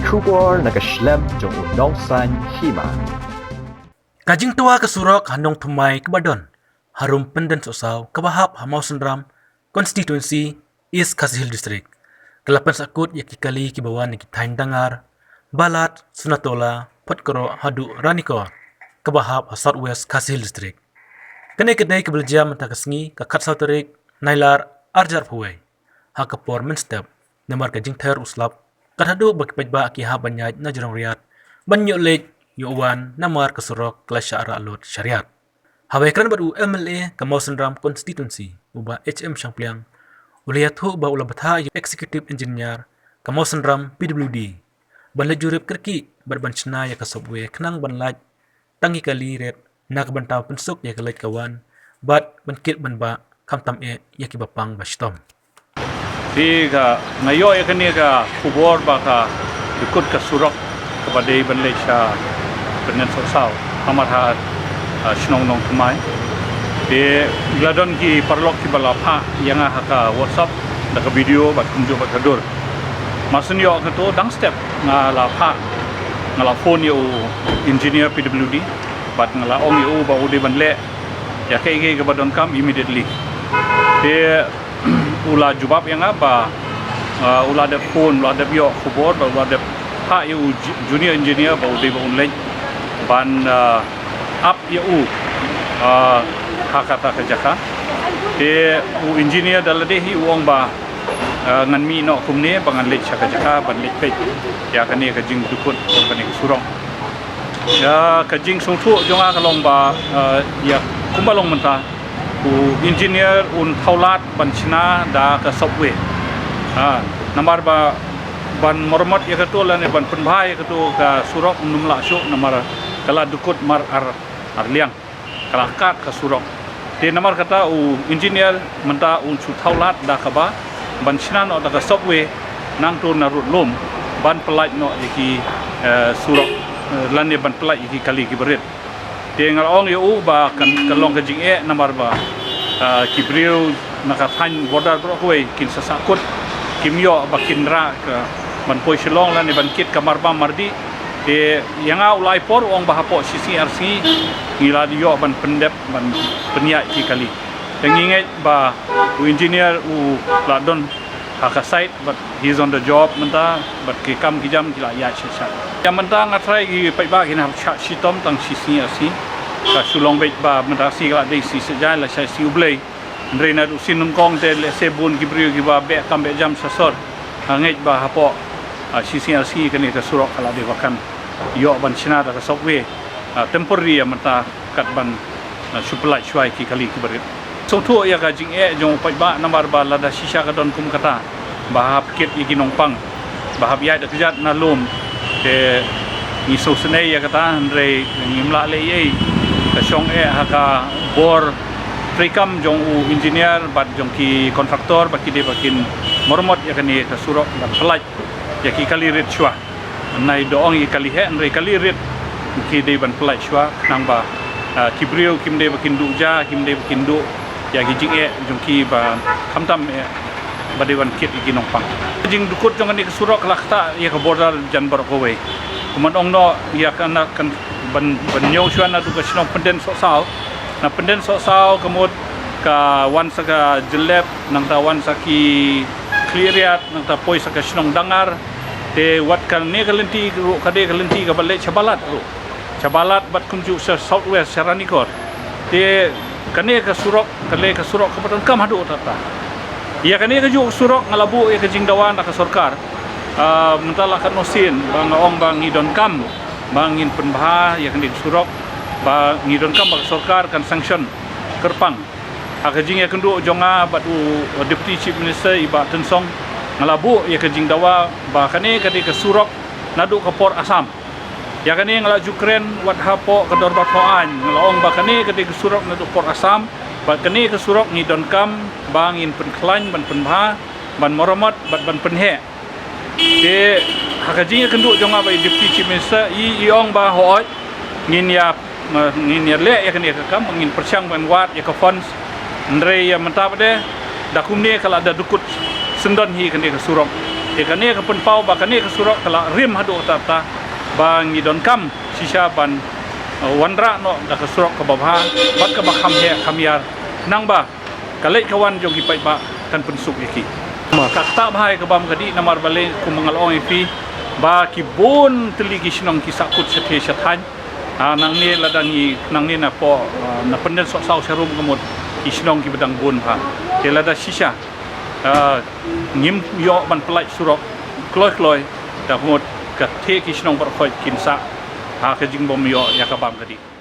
Kubor nakaslem jong unong san hima. Kajing tua ke surok handong tumai ke badon. Harum penden sosau kabahap hamau sendram konstituensi East Kasihil District. Kelapan sakut yaki kali kibawan yaki tain dangar. Balat, Sunatola, Potkoro, Hadu, Ranikor. Kabahap South West Kasihil District. Kene kedai kebelja mentakasngi kakat sauterik nailar arjar puai. Hakapor menstep namar kajing ter uslap. Kadhadu bagi pajba aki ha banyaj na jerong riat. Banyo lek yuwan namar kesurok kelas syara alut syariat. Hawai kran badu MLA kamau sendram konstituensi uba HM Syangpliang. Uliat hu ba ula batha executive engineer kamau sendram PWD. Ban lejurip kerki ban cena ya kasobwe kenang ban laj tangi kali ret nak bantau pensuk ya kelaj kawan bat ban kit ban ba kam tam e ya ki bapang bastom. Tiga ngayo ya kini ka kubor baka ikut ke surok kepada Malaysia dengan sosau amat hat senong nong kemai di gladon ki perlok ki balapa yang ka WhatsApp dak video bat kunju bat kadur masun yo ka to dang step ngalapa ngalafon yo engineer PWD bat ngalaong yo ba udi banle ya kai ke badon kam immediately di ula jubab yang apa ula ada phone ula ada bio kubor ula ada ha yu junior engineer ba ude ba unleng ban up yu ha kata kejaka de u engineer dalade hi uang ba ngan mi no kumne bangan lek kejaka ban lek pe ya kane ka jing dukut kane surong ya ka jing sungthu jonga kalong ba ya kumbalong menta u engineer un thaulat ban china da ka subway namar ba ban mormot ya kato la ne ban penbhai kato ka surok numla syuk namar kala dukut mar arliang kala kat ka surok de namar kata u engineer menta un chu thaulat da ka ba ban china no da ka subway nang tu narut lom ban pelaj no yaki surok lan ne ban pelaj yaki kali ki berit tengal ong yo ba kan kalong ka jing e namar ba kibriu nakathan border bro koi kin sasakut kimyo bakin ra ka ban poi shilong la ne ban kit kamar ba mardi de yanga ulai por ong ba hapo CCRC ngila dio ban pendep ban penia ki kali tenginget ba u engineer u ladon haka site but he's on the job menta but ki kam ki jam kila ya chisa ya menta ngatrai ki pai ba kin ha shitom tang CCRC ka sulong bet ba menta si kala dei si sejai la sai si ublei Rena du sinung kong te le sebun gibriu gi ba be kam be jam sasor hanget ba hapo CCRC kani ka surok kala de bakan yo ban china da sokwe temporary mata kat ban supply chwai ki kali ki berit so thu ya ka jing e jong pai ba nambar ba lada shisha ka don kum kata ba hap kit yi ginong pang ba hap ya da kjat na lum te ni so sene ya kata andre ngimla le ye ka shong e ha ka bor Trikam jong u engineer bat jong ki kontraktor baki de bakin mormot ya kani ka surok dan pelaj ya ki kali rit chwa nai doong i kali he nrai kali rit ki de ban pelaj chwa nang ba kibriu kim de bakin duja kim de bakin du ya ki jing e jong ki ba khamtam e ba de ban kit ki nong pang jing dukut jong ni ka surok lakta ya ka border jan bar ko we kuman ong no ya kana kan ban nyau chwa na du ka sinong penden so sao na penden so kemud ka wan saka jelep nang ta wan saki cleariat nang ta poi saka snong dangar te wat kan ne kalenti ru kade kalenti ka bale chabalat bat kunju sa southwest Ranikor te kane ka surok kale ka surok ka paton kam hadu tata ya kane ka ju surok ngalabu ya ka jingdawan ka sarkar mentala kan nosin bang ong bang idon kam bangin penbah ya kane surok ba ngidon kam bak sarkar kan sanction kerpang hakajing ya kendu jonga batu deputy chief minister iba tensong ngalabu ya kajing dawa ba kane kade ke surok nadu ke port asam ya kane ngala jukren wat hapo ke dorbat hoan ngalaong ba kane kade ke surok nadu port asam ba kane ke surok ngidon kam bangin penklan ban penbha ban moromat ban penhe de hakajing ya kendu jonga ba deputy chief minister iong ba hoot ngin ya le ya kene kam ngin persyang ban wat ya ka funds ndre ya mentap de dakumne kala ada dukut sendon hi kene ka surok Ikane ka pun pau ba kane ka surok kala rim hadu tata ba ngidon kam sisa ban wanra no da ka surok ka babha bat ka bakham he khamyar nang ba kalai kawan jong ipai ba tan pun suk iki kakta bhai ka bam kadi namar bale ku mangal ong ipi ba ki bon teligi sinong ki sakut sethe sathan nang ni ladangi nang ni na po na penden sok sau serum kemut ki sinong ki bedang bon ha ke lada sisa ngim yo ban pelai surok kloi da kemut ka the ki sinong bar khoi kinsa ha ka jing bom yo yakabam kadi